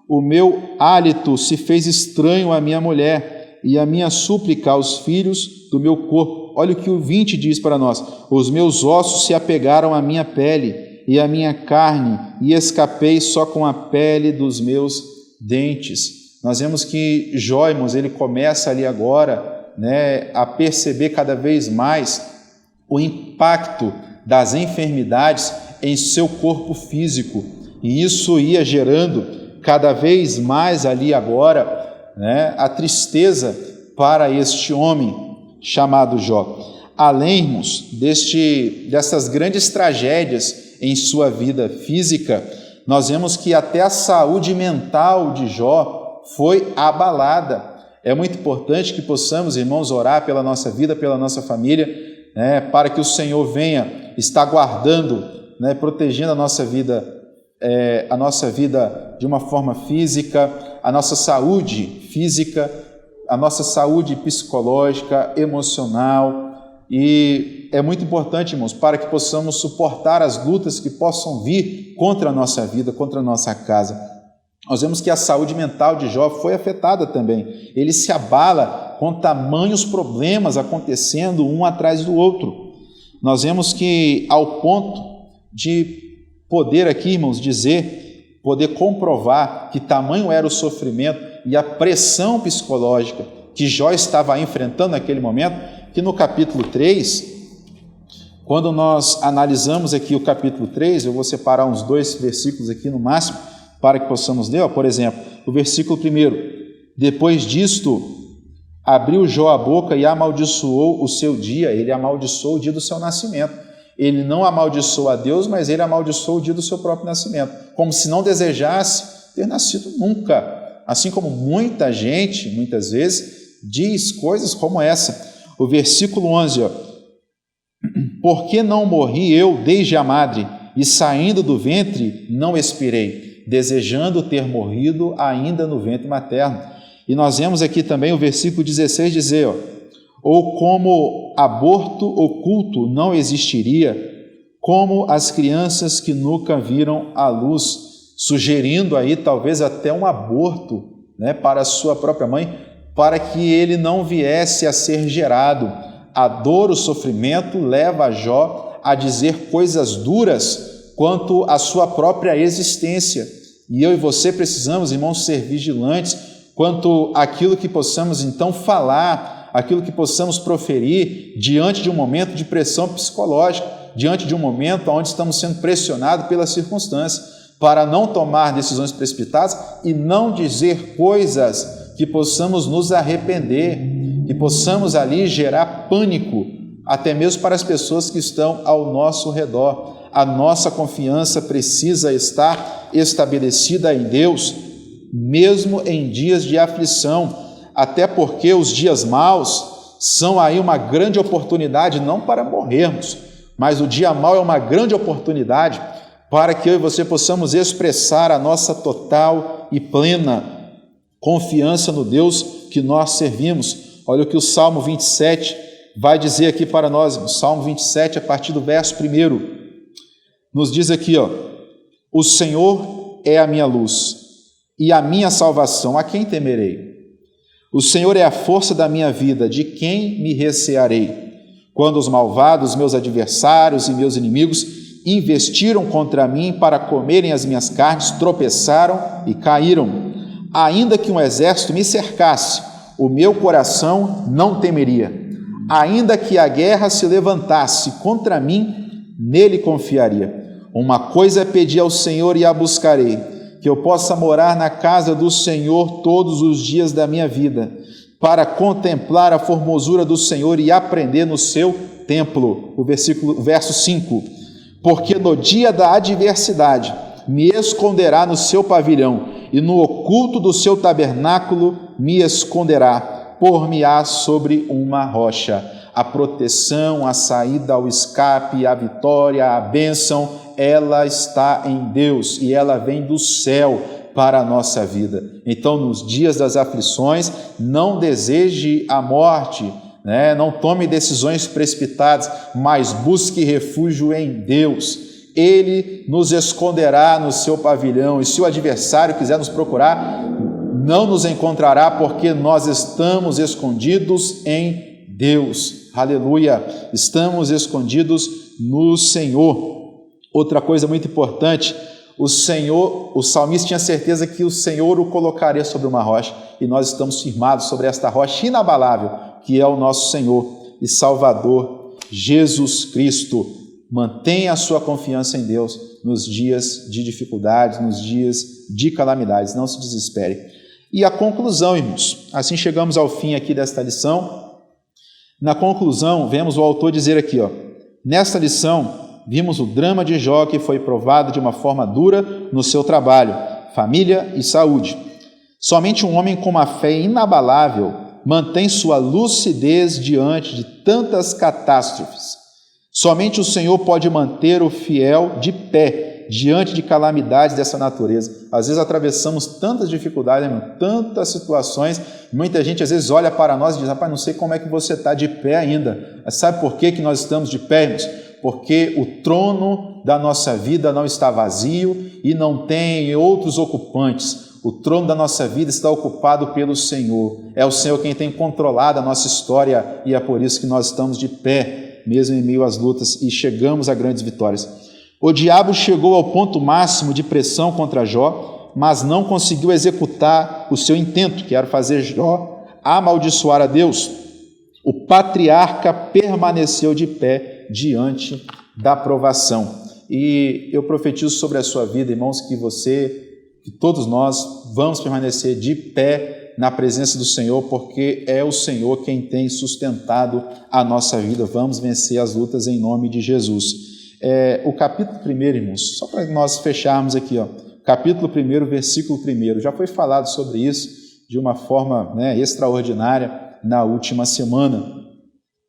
o meu hálito se fez estranho à minha mulher, e a minha súplica aos filhos do meu corpo. Olha o que o 20 diz para nós, os meus ossos se apegaram à minha pele, e à minha carne, e escapei só com a pele dos meus dentes. Nós vemos que Jó, irmãos, ele começa ali agora né, a perceber cada vez mais o impacto das enfermidades em seu corpo físico, e isso ia gerando cada vez mais ali agora, né, a tristeza para este homem chamado Jó. Além, irmãos, dessas grandes tragédias em sua vida física, nós vemos que até a saúde mental de Jó foi abalada. É muito importante que possamos, irmãos, orar pela nossa vida, pela nossa família, né, para que o Senhor venha estar guardando, né, protegendo a nossa vida de uma forma física, a nossa saúde física, a nossa saúde psicológica, emocional. E é muito importante, irmãos, para que possamos suportar as lutas que possam vir contra a nossa vida, contra a nossa casa. Nós vemos que a saúde mental de Jó foi afetada também. Ele se abala com tamanhos problemas acontecendo um atrás do outro. Nós vemos que ao ponto de poder aqui, irmãos, poder comprovar que tamanho era o sofrimento e a pressão psicológica que Jó estava enfrentando naquele momento, que no capítulo 3, quando nós analisamos aqui o capítulo 3, eu vou separar uns 2 versículos aqui no máximo, para que possamos ler, por exemplo, o versículo 1, depois disto, abriu Jó a boca e amaldiçoou o seu dia, ele amaldiçoou o dia do seu nascimento. Ele não amaldiçoou a Deus, mas ele amaldiçoou o dia do seu próprio nascimento, como se não desejasse ter nascido nunca. Assim como muita gente, muitas vezes, diz coisas como essa. O versículo 11, por que não morri eu desde a madre, e saindo do ventre não expirei, desejando ter morrido ainda no ventre materno. E nós vemos aqui também o versículo 16 dizer, ou como aborto oculto não existiria, como as crianças que nunca viram a luz, sugerindo aí talvez até um aborto, né, para a sua própria mãe, para que ele não viesse a ser gerado. A dor, o sofrimento leva Jó a dizer coisas duras quanto à sua própria existência. E eu e você precisamos, irmãos, ser vigilantes quanto àquilo que possamos então falar, aquilo que possamos proferir diante de um momento de pressão psicológica, diante de um momento onde estamos sendo pressionados pelas circunstâncias, para não tomar decisões precipitadas e não dizer coisas que possamos nos arrepender, que possamos ali gerar pânico, até mesmo para as pessoas que estão ao nosso redor. A nossa confiança precisa estar estabelecida em Deus, mesmo em dias de aflição, até porque os dias maus são aí uma grande oportunidade, não para morrermos, mas o dia mau é uma grande oportunidade para que eu e você possamos expressar a nossa total e plena confiança no Deus que nós servimos. Olha o que o Salmo 27 vai dizer aqui para nós, o Salmo 27, a partir do verso 1, nos diz aqui, o Senhor é a minha luz e a minha salvação, a quem temerei? O Senhor é a força da minha vida, de quem me recearei? Quando os malvados, meus adversários e meus inimigos, investiram contra mim para comerem as minhas carnes, tropeçaram e caíram. Ainda que um exército me cercasse, o meu coração não temeria. Ainda que a guerra se levantasse contra mim, nele confiaria. Uma coisa pedi ao Senhor e a buscarei, que eu possa morar na casa do Senhor todos os dias da minha vida, para contemplar a formosura do Senhor e aprender no seu templo. O verso 5. Porque no dia da adversidade me esconderá no seu pavilhão, e no oculto do seu tabernáculo me esconderá, por-me-á sobre uma rocha. A proteção, a saída, o escape, a vitória, a bênção, ela está em Deus e ela vem do céu para a nossa vida. Então, nos dias das aflições, não deseje a morte, né? Não tome decisões precipitadas, mas busque refúgio em Deus. Ele nos esconderá no seu pavilhão, e se o adversário quiser nos procurar, não nos encontrará, porque nós estamos escondidos em Deus. Aleluia! Estamos escondidos no Senhor. Outra coisa muito importante, o salmista tinha certeza que o Senhor o colocaria sobre uma rocha, e nós estamos firmados sobre esta rocha inabalável, que é o nosso Senhor e Salvador Jesus Cristo. Mantenha a sua confiança em Deus nos dias de dificuldades, nos dias de calamidades. Não se desespere. E a conclusão, irmãos. Assim chegamos ao fim aqui desta lição. Na conclusão, vemos o autor dizer aqui, nesta lição, vimos o drama de Jó, que foi provado de uma forma dura no seu trabalho, família e saúde. Somente um homem com uma fé inabalável mantém sua lucidez diante de tantas catástrofes. Somente o Senhor pode manter o fiel de pé diante de calamidades dessa natureza. Às vezes atravessamos tantas dificuldades, tantas situações, muita gente às vezes olha para nós e diz, rapaz, não sei como é que você está de pé ainda. Mas sabe por que nós estamos de pé, irmãos? Porque o trono da nossa vida não está vazio e não tem outros ocupantes. O trono da nossa vida está ocupado pelo Senhor. É o Senhor quem tem controlado a nossa história e é por isso que nós estamos de pé, mesmo em meio às lutas, e chegamos a grandes vitórias. O diabo chegou ao ponto máximo de pressão contra Jó, mas não conseguiu executar o seu intento, que era fazer Jó amaldiçoar a Deus. O patriarca permaneceu de pé diante da provação. E eu profetizo sobre a sua vida, irmãos, que todos nós vamos permanecer de pé na presença do Senhor, porque é o Senhor quem tem sustentado a nossa vida. Vamos vencer as lutas em nome de Jesus. O capítulo 1, irmãos, só para nós fecharmos aqui, capítulo 1, versículo 1, já foi falado sobre isso de uma forma extraordinária na última semana.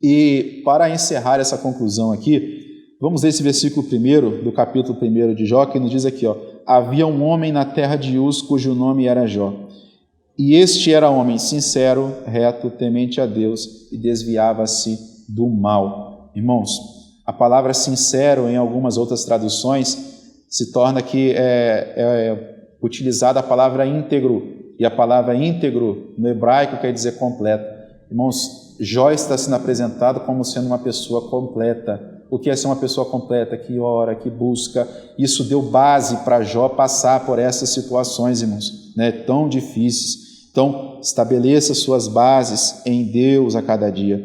E para encerrar essa conclusão aqui, vamos ler esse versículo 1 do capítulo 1 de Jó, que nos diz aqui, havia um homem na terra de Uz, cujo nome era Jó. E este era homem sincero, reto, temente a Deus e desviava-se do mal. Irmãos, a palavra sincero, em algumas outras traduções, se torna que utilizada a palavra íntegro, e a palavra íntegro no hebraico quer dizer completo. Irmãos, Jó está sendo apresentado como sendo uma pessoa completa. O que é ser uma pessoa completa? Que ora, que busca. Isso deu base para Jó passar por essas situações, irmãos, tão difíceis. Então, estabeleça suas bases em Deus a cada dia.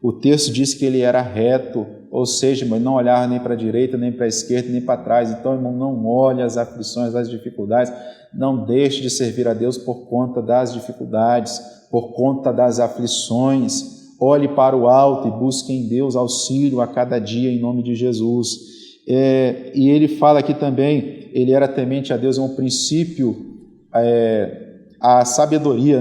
O texto diz que ele era reto, ou seja, irmão, não olhava nem para a direita, nem para a esquerda, nem para trás. Então, irmão, não olhe as aflições, as dificuldades, não deixe de servir a Deus por conta das dificuldades, por conta das aflições. Olhe para o alto e busque em Deus auxílio a cada dia, em nome de Jesus. E ele fala aqui também, ele era temente a Deus, é um princípio, a sabedoria,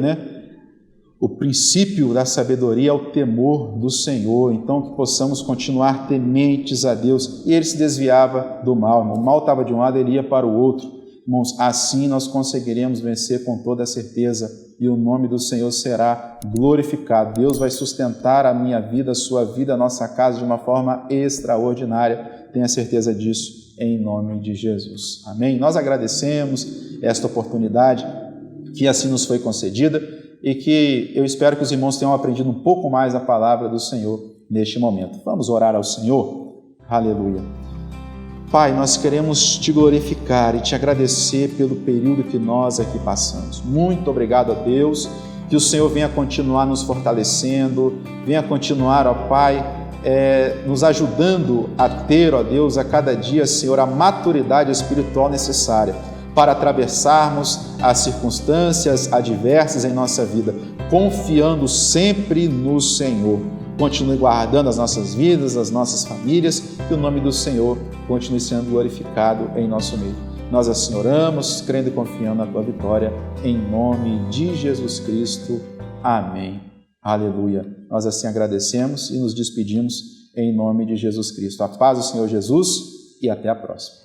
O princípio da sabedoria é o temor do Senhor. Então, que possamos continuar tementes a Deus. E ele se desviava do mal. O mal estava de um lado, ele ia para o outro. Irmãos, assim nós conseguiremos vencer com toda a certeza e o nome do Senhor será glorificado. Deus vai sustentar a minha vida, a sua vida, a nossa casa de uma forma extraordinária. Tenha certeza disso, em nome de Jesus. Amém? Nós agradecemos esta oportunidade que assim nos foi concedida e que eu espero que os irmãos tenham aprendido um pouco mais a palavra do Senhor neste momento. Vamos orar ao Senhor? Aleluia. Pai, nós queremos te glorificar e te agradecer pelo período que nós aqui passamos. Muito obrigado a Deus, que o Senhor venha continuar nos fortalecendo, venha continuar, ó Pai, nos ajudando a ter, ó Deus, a cada dia, Senhor, a maturidade espiritual necessária para atravessarmos as circunstâncias adversas em nossa vida, confiando sempre no Senhor. Continue guardando as nossas vidas, as nossas famílias, que o nome do Senhor continue sendo glorificado em nosso meio. Nós assim oramos, crendo e confiando na Tua vitória, em nome de Jesus Cristo. Amém. Aleluia. Nós assim agradecemos e nos despedimos em nome de Jesus Cristo. A paz do Senhor Jesus e até a próxima.